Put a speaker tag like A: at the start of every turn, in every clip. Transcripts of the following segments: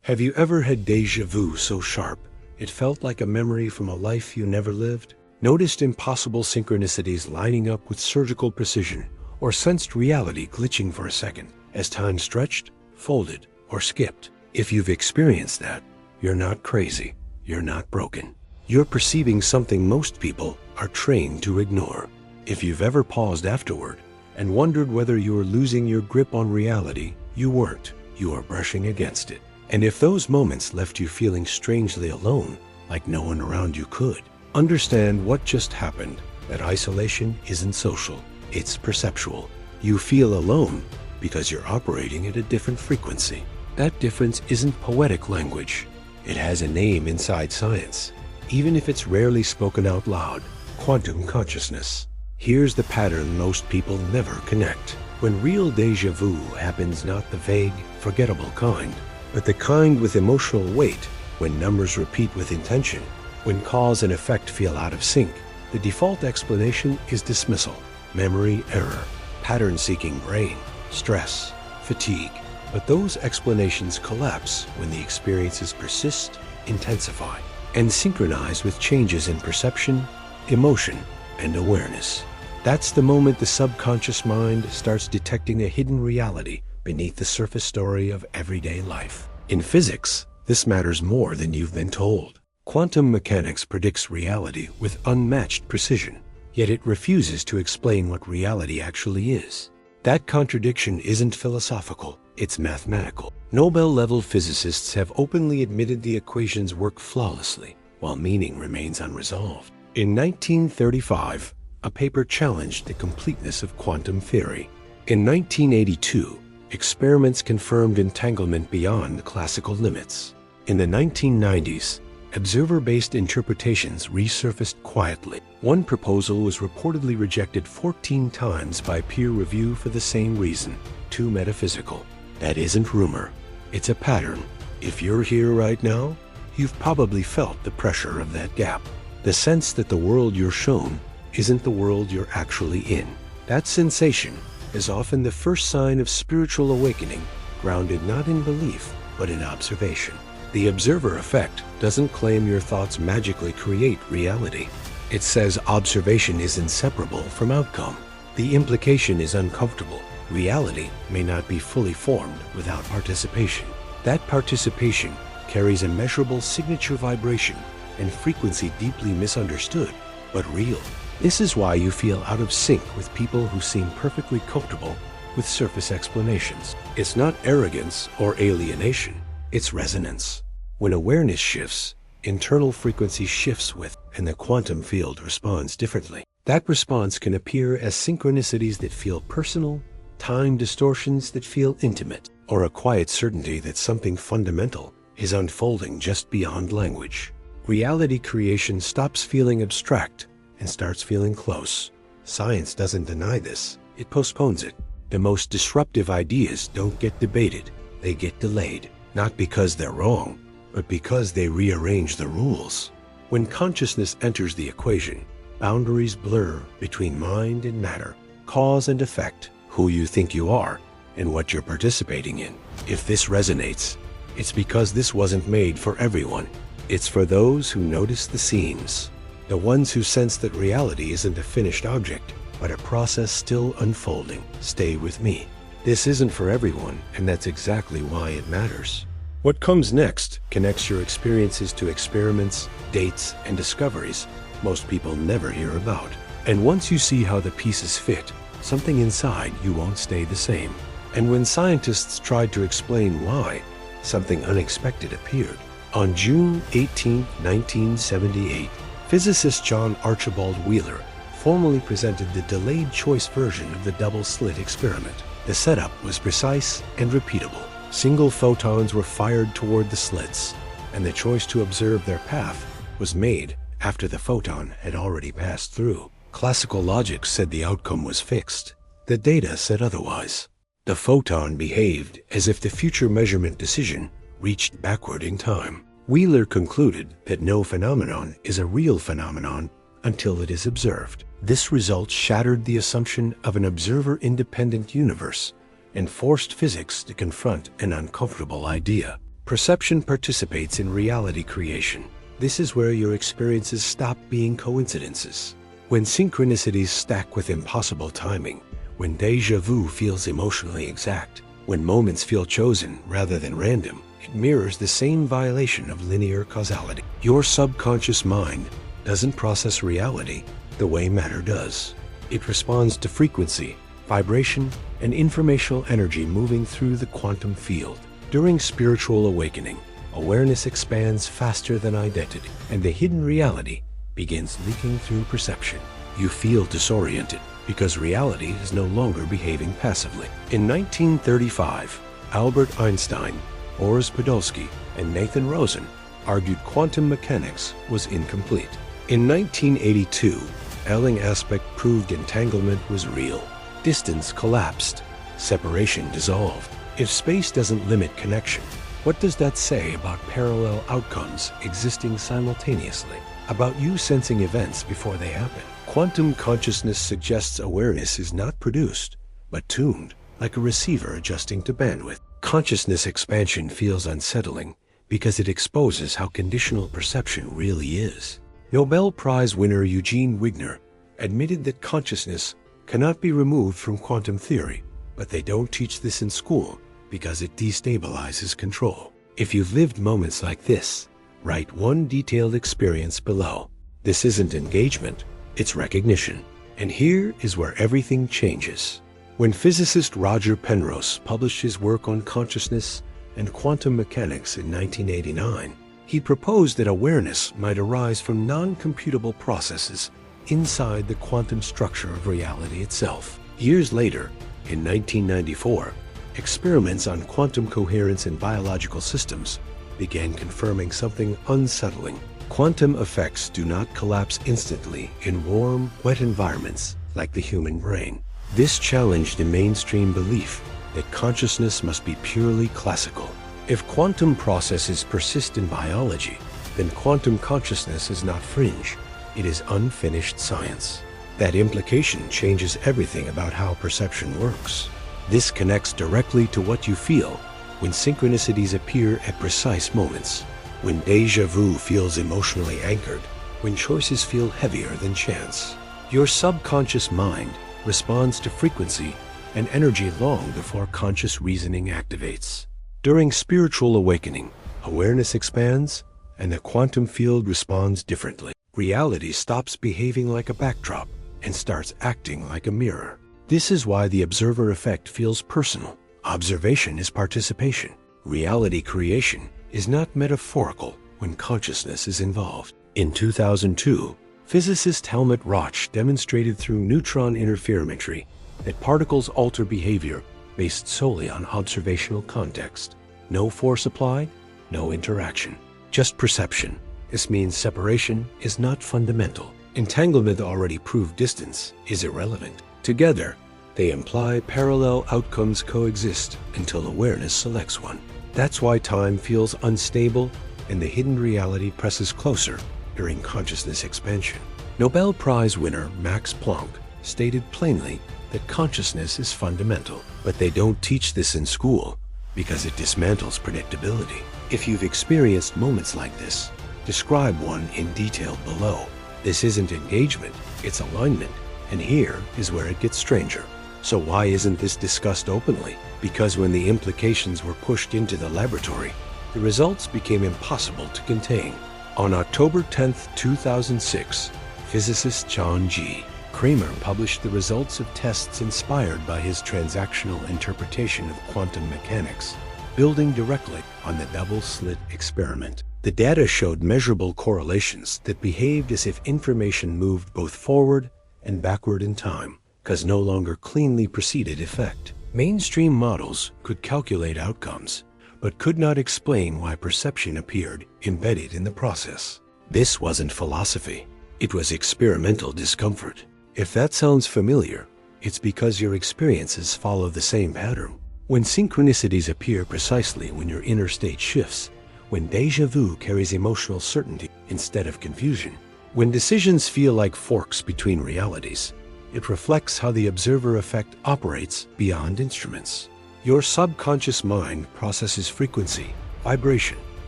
A: Have you ever had deja vu so sharp it felt like a memory from a life you never lived? Noticed impossible synchronicities lining up with surgical precision, or sensed reality glitching for a second as time stretched, folded, or skipped? If you've experienced that, you're not crazy, you're not broken. You're perceiving something most people are trained to ignore. If you've ever paused afterward and wondered whether you were losing your grip on reality, you weren't. You were brushing against it. And if those moments left you feeling strangely alone, like no one around you could, understand what just happened. That isolation isn't social, it's perceptual. You feel alone because you're operating at a different frequency. That difference isn't poetic language. It has a name inside science, even if it's rarely spoken out loud: quantum consciousness. Here's the pattern most people never connect. When real deja vu happens, not the vague, forgettable kind, but the kind with emotional weight, when numbers repeat with intention, when cause and effect feel out of sync, the default explanation is dismissal, memory error, pattern-seeking brain, stress, fatigue. But those explanations collapse when the experiences persist, intensify, and synchronize with changes in perception, emotion, and awareness. That's the moment the subconscious mind starts detecting a hidden reality beneath the surface story of everyday life. In physics, this matters more than you've been told. Quantum mechanics predicts reality with unmatched precision, yet it refuses to explain what reality actually is. That contradiction isn't philosophical, it's mathematical. Nobel-level physicists have openly admitted the equations work flawlessly, while meaning remains unresolved. In 1935, a paper challenged the completeness of quantum theory. In 1982, experiments confirmed entanglement beyond classical limits. In the 1990s, observer-based interpretations resurfaced quietly. One proposal was reportedly rejected 14 times by peer review for the same reason: too metaphysical. That isn't rumor, it's a pattern. If you're here right now, you've probably felt the pressure of that gap. The sense that the world you're shown isn't the world you're actually in. That sensation is often the first sign of spiritual awakening, grounded not in belief, but in observation. The observer effect doesn't claim your thoughts magically create reality. It says observation is inseparable from outcome. The implication is uncomfortable. Reality may not be fully formed without participation. That participation carries a measurable signature vibration and frequency deeply misunderstood, but real. This is why you feel out of sync with people who seem perfectly comfortable with surface explanations. It's not arrogance or alienation, it's resonance. When awareness shifts, internal frequency shifts with, and the quantum field responds differently. That response can appear as synchronicities that feel personal, time distortions that feel intimate, or a quiet certainty that something fundamental is unfolding just beyond language. Reality creation stops feeling abstract and starts feeling close. Science doesn't deny this, it postpones it. The most disruptive ideas don't get debated, they get delayed. Not because they're wrong, but because they rearrange the rules. When consciousness enters the equation, boundaries blur between mind and matter, cause and effect, who you think you are, and what you're participating in. If this resonates, it's because this wasn't made for everyone. It's for those who notice the seams. The ones who sense that reality isn't a finished object, but a process still unfolding. Stay with me. This isn't for everyone, and that's exactly why it matters. What comes next connects your experiences to experiments, dates, and discoveries most people never hear about. And once you see how the pieces fit, something inside you won't stay the same. And when scientists tried to explain why, something unexpected appeared. On June 18, 1978, physicist John Archibald Wheeler formally presented the delayed choice version of the double-slit experiment. The setup was precise and repeatable. Single photons were fired toward the slits, and the choice to observe their path was made after the photon had already passed through. Classical logic said the outcome was fixed. The data said otherwise. The photon behaved as if the future measurement decision reached backward in time. Wheeler concluded that no phenomenon is a real phenomenon until it is observed. This result shattered the assumption of an observer-independent universe and forced physics to confront an uncomfortable idea. Perception participates in reality creation. This is where your experiences stop being coincidences. When synchronicities stack with impossible timing, when deja vu feels emotionally exact, when moments feel chosen rather than random, it mirrors the same violation of linear causality. Your subconscious mind doesn't process reality the way matter does. It responds to frequency, vibration, and informational energy moving through the quantum field. During spiritual awakening, awareness expands faster than identity, and the hidden reality begins leaking through perception. You feel disoriented because reality is no longer behaving passively. In 1935, Albert Einstein, Boris Podolsky, and Nathan Rosen argued quantum mechanics was incomplete. In 1982, Elling aspect proved entanglement was real. Distance collapsed. Separation dissolved. If space doesn't limit connection, what does that say about parallel outcomes existing simultaneously? About you sensing events before they happen? Quantum consciousness suggests awareness is not produced, but tuned, like a receiver adjusting to bandwidth. Consciousness expansion feels unsettling because it exposes how conditional perception really is. Nobel Prize winner Eugene Wigner admitted that consciousness cannot be removed from quantum theory, but they don't teach this in school because it destabilizes control. If you've lived moments like this, write one detailed experience below. This isn't engagement, it's recognition. And here is where everything changes. When physicist Roger Penrose published his work on consciousness and quantum mechanics in 1989, he proposed that awareness might arise from non-computable processes inside the quantum structure of reality itself. Years later, in 1994, experiments on quantum coherence in biological systems began confirming something unsettling. Quantum effects do not collapse instantly in warm, wet environments like the human brain. This challenged the mainstream belief that consciousness must be purely classical. If quantum processes persist in biology, then quantum consciousness is not fringe, it is unfinished science. That implication changes everything about how perception works. This connects directly to what you feel when synchronicities appear at precise moments, when deja vu feels emotionally anchored, when choices feel heavier than chance. Your subconscious mind responds to frequency and energy long before conscious reasoning activates. During spiritual awakening, awareness expands and the quantum field responds differently. Reality stops behaving like a backdrop and starts acting like a mirror. This is why the observer effect feels personal. Observation is participation. Reality creation is not metaphorical when consciousness is involved. In 2002, physicist Helmut Roch demonstrated through neutron interferometry that particles alter behavior based solely on observational context. No force applied, no interaction, just perception. This means separation is not fundamental. Entanglement already proved distance is irrelevant. Together, they imply parallel outcomes coexist until awareness selects one. That's why time feels unstable and the hidden reality presses closer during consciousness expansion. Nobel Prize winner Max Planck stated plainly that consciousness is fundamental, but they don't teach this in school because it dismantles predictability. If you've experienced moments like this, describe one in detail below. This isn't engagement, it's alignment, and here is where it gets stranger. So why isn't this discussed openly? Because when the implications were pushed into the laboratory, the results became impossible to contain. On October 10, 2006, physicist John G. Kramer published the results of tests inspired by his transactional interpretation of quantum mechanics, building directly on the double-slit experiment. The data showed measurable correlations that behaved as if information moved both forward and backward in time, because no longer cleanly preceded effect. Mainstream models could calculate outcomes, but could not explain why perception appeared embedded in the process. This wasn't philosophy. It was experimental discomfort. If that sounds familiar, it's because your experiences follow the same pattern. When synchronicities appear precisely when your inner state shifts, when deja vu carries emotional certainty instead of confusion, when decisions feel like forks between realities, it reflects how the observer effect operates beyond instruments. Your subconscious mind processes frequency, vibration,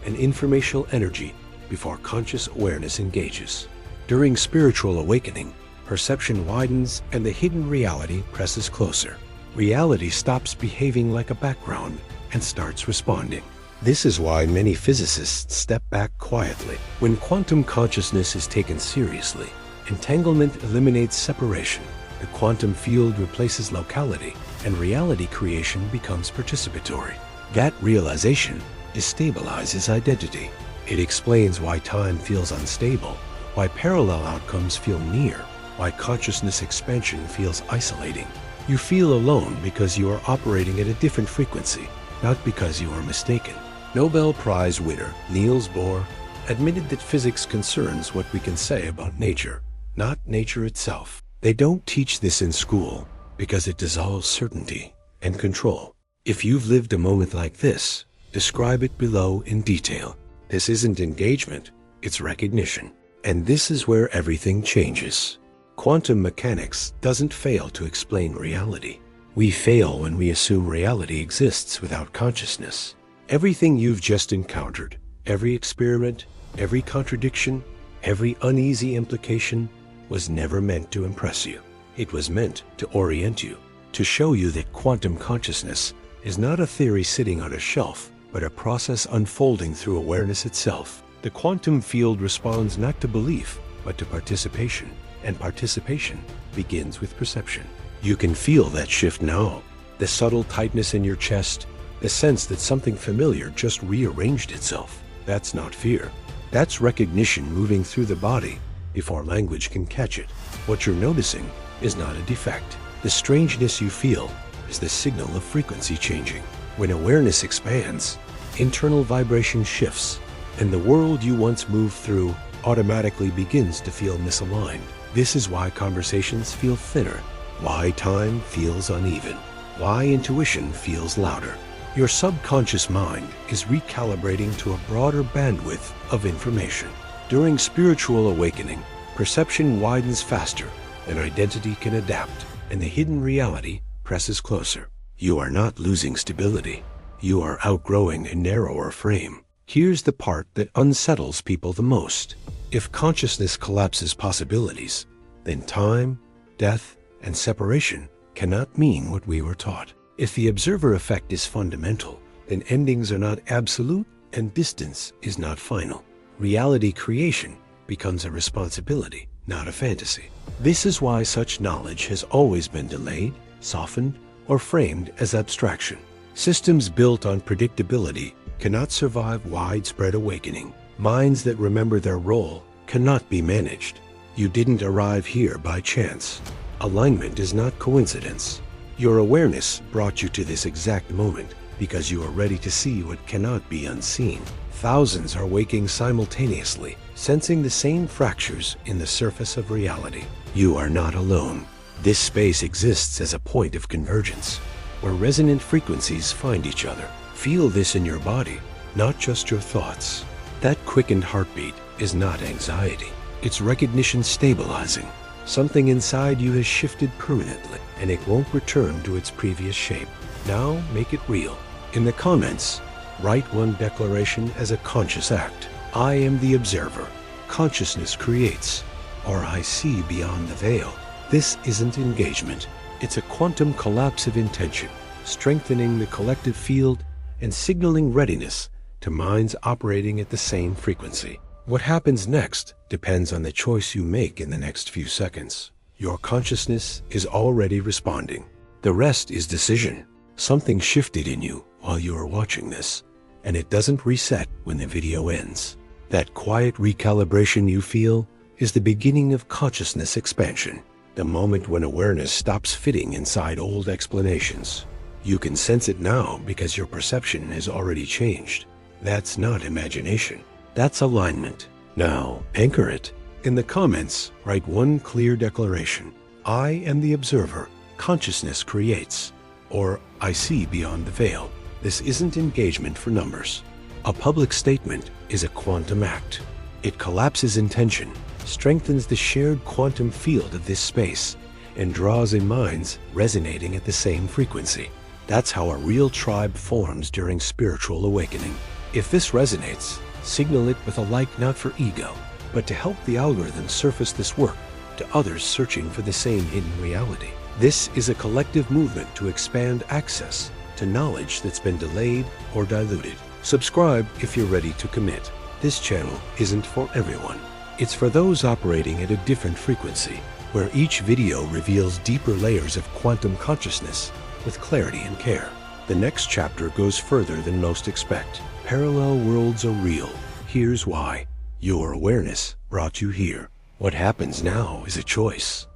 A: and informational energy before conscious awareness engages. During spiritual awakening, perception widens and the hidden reality presses closer. Reality stops behaving like a background and starts responding. This is why many physicists step back quietly. When quantum consciousness is taken seriously, entanglement eliminates separation, the quantum field replaces locality, and reality creation becomes participatory. That realization destabilizes identity. It explains why time feels unstable, why parallel outcomes feel near, why consciousness expansion feels isolating. You feel alone because you are operating at a different frequency, not because you are mistaken. Nobel Prize winner Niels Bohr admitted that physics concerns what we can say about nature, not nature itself. They don't teach this in school because it dissolves certainty and control. If you've lived a moment like this, describe it below in detail. This isn't engagement, it's recognition. And this is where everything changes. Quantum mechanics doesn't fail to explain reality. We fail when we assume reality exists without consciousness. Everything you've just encountered, every experiment, every contradiction, every uneasy implication, was never meant to impress you. It was meant to orient you, to show you that quantum consciousness is not a theory sitting on a shelf, but a process unfolding through awareness itself. The quantum field responds not to belief, but to participation, and participation begins with perception. You can feel that shift now, the subtle tightness in your chest, the sense that something familiar just rearranged itself. That's not fear. That's recognition moving through the body before language can catch it. What you're noticing is not a defect. The strangeness you feel is the signal of frequency changing. When awareness expands, internal vibration shifts, and the world you once moved through automatically begins to feel misaligned. This is why conversations feel thinner, why time feels uneven, why intuition feels louder. Your subconscious mind is recalibrating to a broader bandwidth of information. During spiritual awakening, perception widens faster, and identity can adapt, and the hidden reality presses closer. You are not losing stability. You are outgrowing a narrower frame. Here's the part that unsettles people the most. If consciousness collapses possibilities, then time, death, and separation cannot mean what we were taught. If the observer effect is fundamental, then endings are not absolute and distance is not final. Reality creation becomes a responsibility, not a fantasy. This is why such knowledge has always been delayed, softened, or framed as abstraction. Systems built on predictability cannot survive widespread awakening. Minds that remember their role cannot be managed. You didn't arrive here by chance. Alignment is not coincidence. Your awareness brought you to this exact moment because you are ready to see what cannot be unseen. Thousands are waking simultaneously, sensing the same fractures in the surface of reality. You are not alone. This space exists as a point of convergence, where resonant frequencies find each other. Feel this in your body, not just your thoughts. That quickened heartbeat is not anxiety. It's recognition stabilizing. Something inside you has shifted permanently, and it won't return to its previous shape. Now make it real. In the comments, write one declaration as a conscious act. I am the observer. Consciousness creates. Or I see beyond the veil. This isn't engagement. It's a quantum collapse of intention, strengthening the collective field and signaling readiness to minds operating at the same frequency. What happens next depends on the choice you make in the next few seconds. Your consciousness is already responding. The rest is decision. Something shifted in you while you are watching this, and it doesn't reset when the video ends. That quiet recalibration you feel is the beginning of consciousness expansion, the moment when awareness stops fitting inside old explanations. You can sense it now because your perception has already changed. That's not imagination. That's alignment. Now, anchor it. In the comments, write one clear declaration. I am the observer. Consciousness creates. Or I see beyond the veil. This isn't engagement for numbers. A public statement is a quantum act. It collapses intention, strengthens the shared quantum field of this space, and draws in minds resonating at the same frequency. That's how a real tribe forms during spiritual awakening. If this resonates, signal it with a like, not for ego, but to help the algorithm surface this work to others searching for the same hidden reality. This is a collective movement to expand access to knowledge that's been delayed or diluted. Subscribe if you're ready to commit. This channel isn't for everyone. It's for those operating at a different frequency, where each video reveals deeper layers of quantum consciousness with clarity and care. The next chapter goes further than most expect. Parallel worlds are real. Here's why. Your awareness brought you here. What happens now is a choice.